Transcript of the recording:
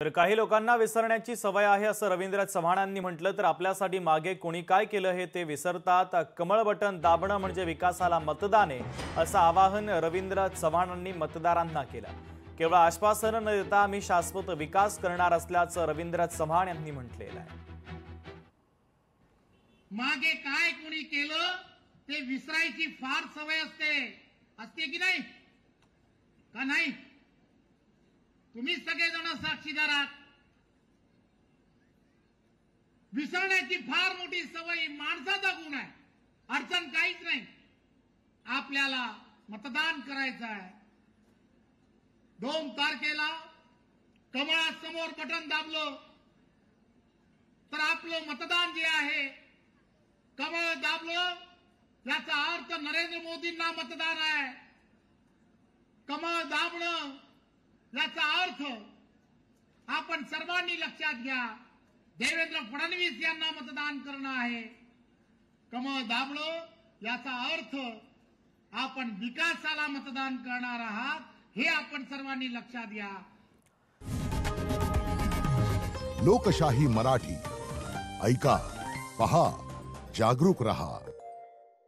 तर काही लोकांना विसरण्याची सवय आहे असं रवींद्र चव्हाणांनी म्हटलं तर आपल्यासाठी मागे कोणी काय केलं हे ते विसरतात। कमळ बटन दाबणं म्हणजे विकासाला मतदान आहे असं आवाहन रवींद्र चव्हाणांनी मतदारांना केलं। केवळ आश्वासन न देता आम्ही शाश्वत विकास करणार असल्याचं रवींद्र चव्हाण यांनी म्हटलेलं आहे। मागे काय कोणी केलं ते विसरायची फार सवय असते की नाही का नाही? तुम्ही सगळेजण साक्षीदार आहात। विसरण्याची फार मोठी सवय माणसाचा गुण आहे, अडचण काहीच नाही। आपल्याला मतदान करायचं आहे। 2 तारखेला कमळासमोर बटन दाबलं तर आपलं मतदान जे आहे, कमळ दाबलं याचा अर्थ नरेंद्र मोदींना मतदान आहे। कमळ दाबणं याचा अर्थ आपण सर्वांनी लक्षात घ्या, देवेंद्र फडणवीस यांना मतदान करणं आहे। कमळ दाबणं याचा अर्थ आपण विकासाला मतदान करणार आहात, हे आपण सर्वांनी लक्षात घ्या। लोकशाही मराठी ऐका, पहा, जागरूक रहा।